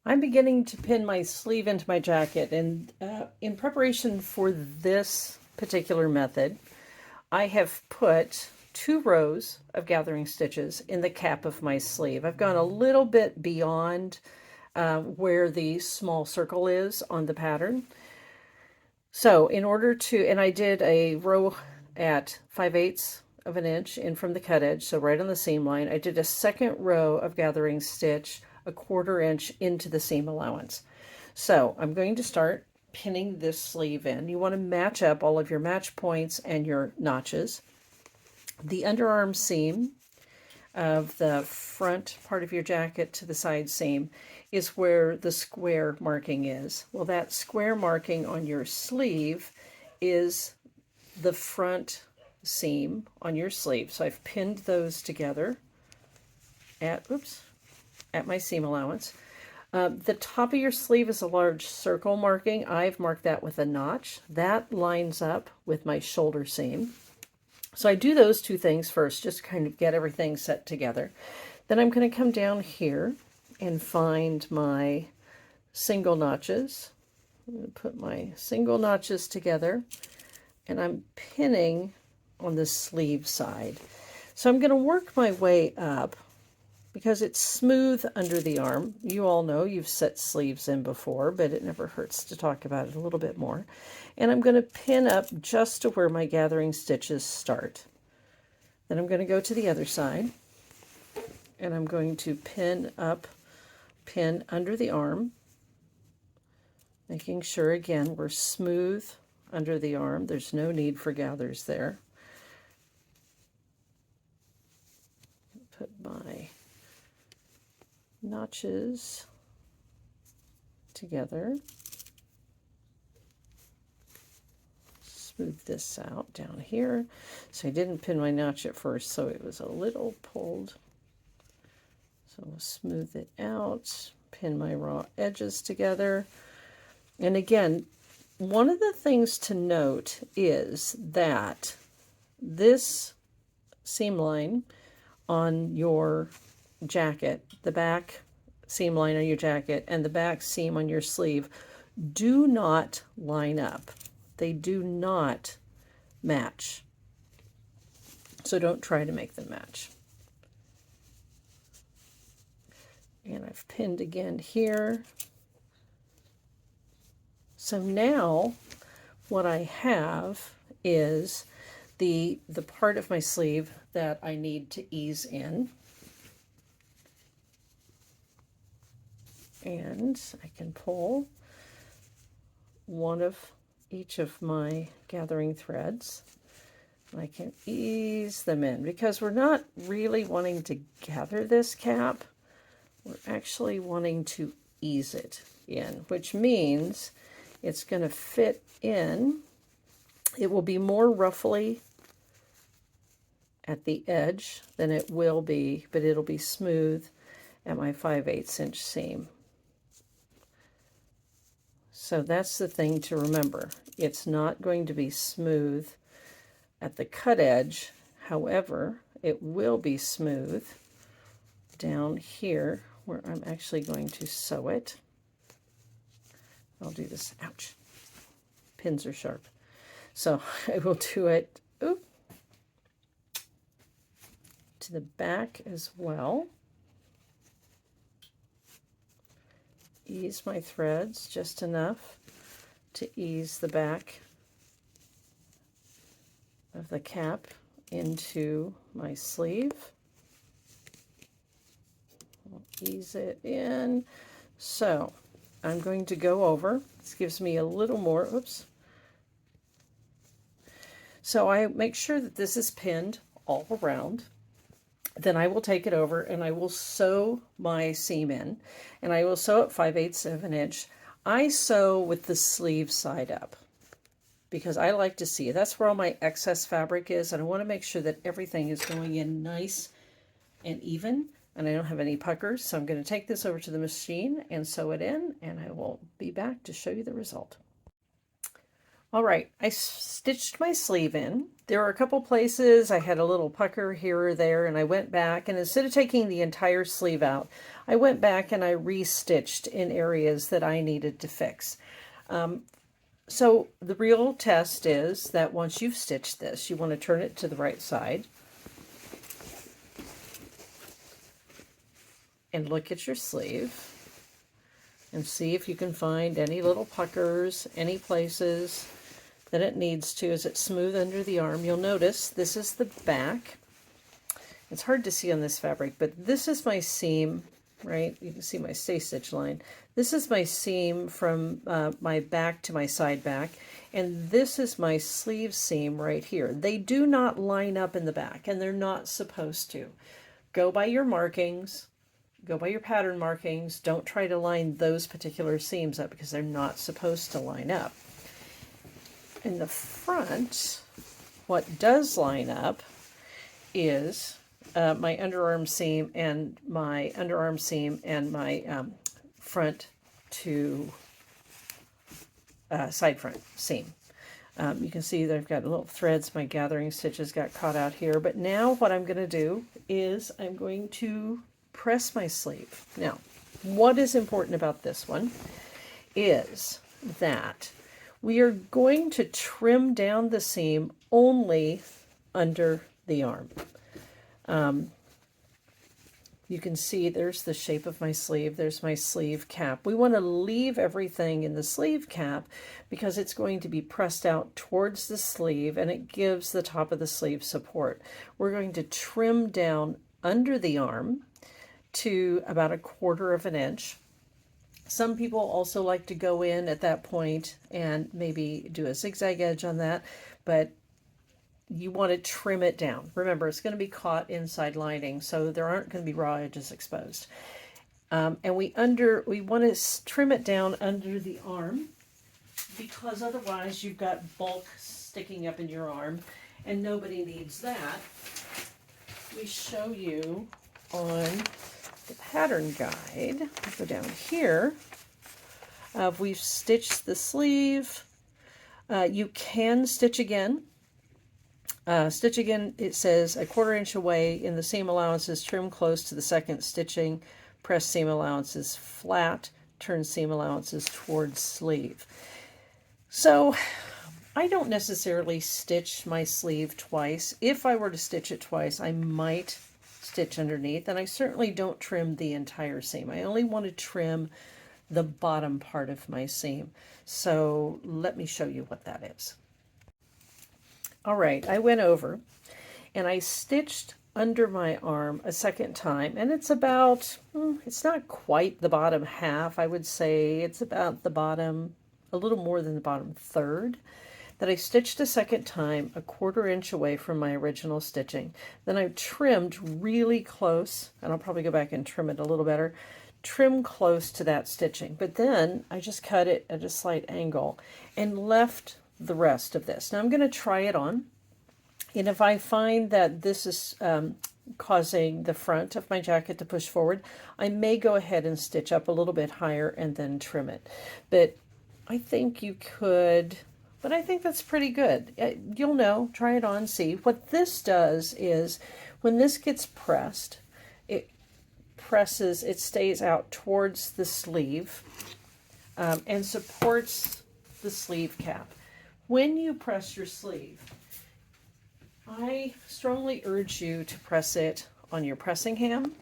I'm beginning to pin my sleeve into my jacket, and in preparation for this particular method, I have put 2 rows of gathering stitches in the cap of my sleeve. I've gone a little bit beyond where the small circle is on the pattern. So in order to, and I did a row at 5/8 of an inch in from the cut edge, so right on the seam line. I did a second row of gathering stitch 1/4 inch into the seam allowance. So I'm going to start pinning this sleeve in. You want to match up all of your match points and your notches. The underarm seam of the front part of your jacket to the side seam is where the square marking is. Well, that square marking on your sleeve is the front seam on your sleeve. So I've pinned those together at my seam allowance. The top of your sleeve is a large circle marking. I've marked that with a notch. That lines up with my shoulder seam. So I do those 2 things first, just to kind of get everything set together. Then I'm going to come down here and find my single notches. I'm going to put my single notches together, and I'm pinning on the sleeve side. So I'm going to work my way up because it's smooth under the arm. You all know you've set sleeves in before, but it never hurts to talk about it a little bit more. And I'm going to pin up just to where my gathering stitches start. Then I'm going to go to the other side, and I'm going to pin under the arm, making sure, again, we're smooth under the arm. There's no need for gathers there. Put my notches together. Smooth this out down here. So I didn't pin my notch at first, so it was a little pulled. So we'll smooth it out, pin my raw edges together. And again, one of the things to note is that this seam line on your jacket, the back seam line on your jacket and the back seam on your sleeve do not line up. They do not match. So don't try to make them match. And I've pinned again here. So now what I have is the part of my sleeve that I need to ease in. And I can pull one of each of my gathering threads. And I can ease them in because we're not really wanting to gather this cap. We're actually wanting to ease it in, which means it's going to fit in. It will be more ruffly at the edge than it will be, but it'll be smooth at my 5/8 inch seam. So that's the thing to remember. It's not going to be smooth at the cut edge. However, it will be smooth down here where I'm actually going to sew it. I'll do this. Ouch. Pins are sharp. So I will do it to the back as well. Ease my threads just enough to ease the back of the cap into my sleeve. I'll ease it in. So I'm going to go over. This gives me a little more, So I make sure that this is pinned all around. Then I will take it over and I will sew my seam in, and I will sew at 5/8 of an inch. I sew with the sleeve side up because I like to see it. That's where all my excess fabric is, and I want to make sure that everything is going in nice and even, and I don't have any puckers. So I'm going to take this over to the machine and sew it in, and I will be back to show you the result. All right, I stitched my sleeve in. There were a couple places I had a little pucker here or there, and I went back, and instead of taking the entire sleeve out, I went back and I restitched in areas that I needed to fix. So the real test is that once you've stitched this, you want to turn it to the right side and look at your sleeve and see if you can find any little puckers, any places that it needs to. Is it smooth under the arm? You'll notice this is the back. It's hard to see on this fabric, but this is my seam, right? You can see my stay stitch line. This is my seam from my back to my side back, and this is my sleeve seam right here. They do not line up in the back, and they're not supposed to. Go by your markings. Go by your pattern markings. Don't try to line those particular seams up because they're not supposed to line up. In the front, what does line up is my underarm seam and my front to side front seam. You can see that I've got little threads. My gathering stitches got caught out here. But now what I'm going to do is I'm going to press my sleeve. Now, what is important about this one is that we are going to trim down the seam only under the arm. You can see there's the shape of my sleeve. There's my sleeve cap. We want to leave everything in the sleeve cap because it's going to be pressed out towards the sleeve and it gives the top of the sleeve support. We're going to trim down under the arm to about 1/4 of an inch. Some people also like to go in at that point and maybe do a zigzag edge on that, but you want to trim it down. Remember, it's going to be caught inside lining, so there aren't going to be raw edges exposed. And we want to trim it down under the arm because otherwise you've got bulk sticking up in your arm, and nobody needs that. We show you on the pattern guide. I'll go down here. We've stitched the sleeve. You can stitch again. Stitch again, it says 1/4 inch away in the seam allowances, trim close to the second stitching, press seam allowances flat, turn seam allowances towards sleeve. So I don't necessarily stitch my sleeve twice. If I were to stitch it twice, I might stitch underneath, and I certainly don't trim the entire seam. I only want to trim the bottom part of my seam. So let me show you what that is. All right, I went over and I stitched under my arm a second time, and it's about, it's not quite the bottom half. I would say it's about the bottom, a little more than the bottom third, that I stitched a second time 1/4 inch away from my original stitching. Then I trimmed really close, and I'll probably go back and trim it a little better, trim close to that stitching. But then I just cut it at a slight angle and left the rest of this. Now I'm going to try it on, and if I find that this is causing the front of my jacket to push forward, I may go ahead and stitch up a little bit higher and then trim it. But I think you could, but I think that's pretty good. You'll know, try it on, see. What this does is when this gets pressed, it presses, it stays out towards the sleeve and supports the sleeve cap. When you press your sleeve, I strongly urge you to press it on your pressing ham.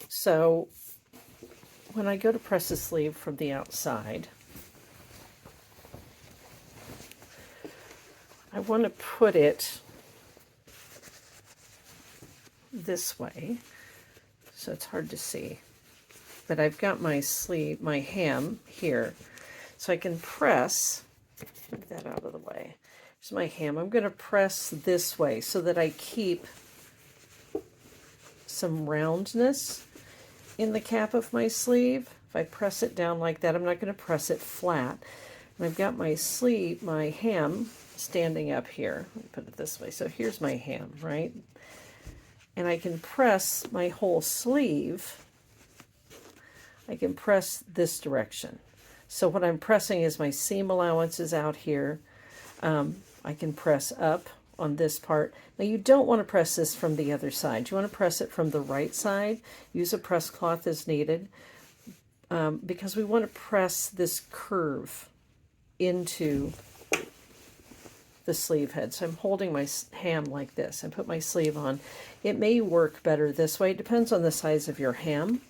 So when I go to press the sleeve from the outside, I want to put it this way, so it's hard to see. But I've got my sleeve, my ham here, so I can press, move that out of the way. Here's my ham. I'm going to press this way so that I keep some roundness in the cap of my sleeve. If I press it down like that, I'm not going to press it flat. And I've got my sleeve, my ham standing up here. Let me put it this way. So here's my ham, right? And I can press my whole sleeve. I can press this direction. So what I'm pressing is my seam allowances out here. I can press up on this part. Now you don't want to press this from the other side. You want to press it from the right side. Use a press cloth as needed, because we want to press this curve into the sleeve head. So I'm holding my ham like this and put my sleeve on. It may work better this way. It depends on the size of your ham.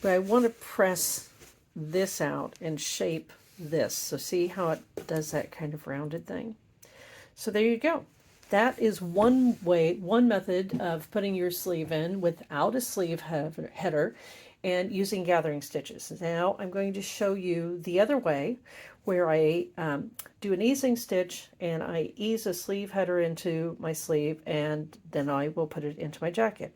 But I want to press this out and shape this. So see how it does that kind of rounded thing? So there you go. That is one way, one method of putting your sleeve in without a sleeve header and using gathering stitches. Now I'm going to show you the other way, where I do an easing stitch and I ease a sleeve header into my sleeve, and then I will put it into my jacket.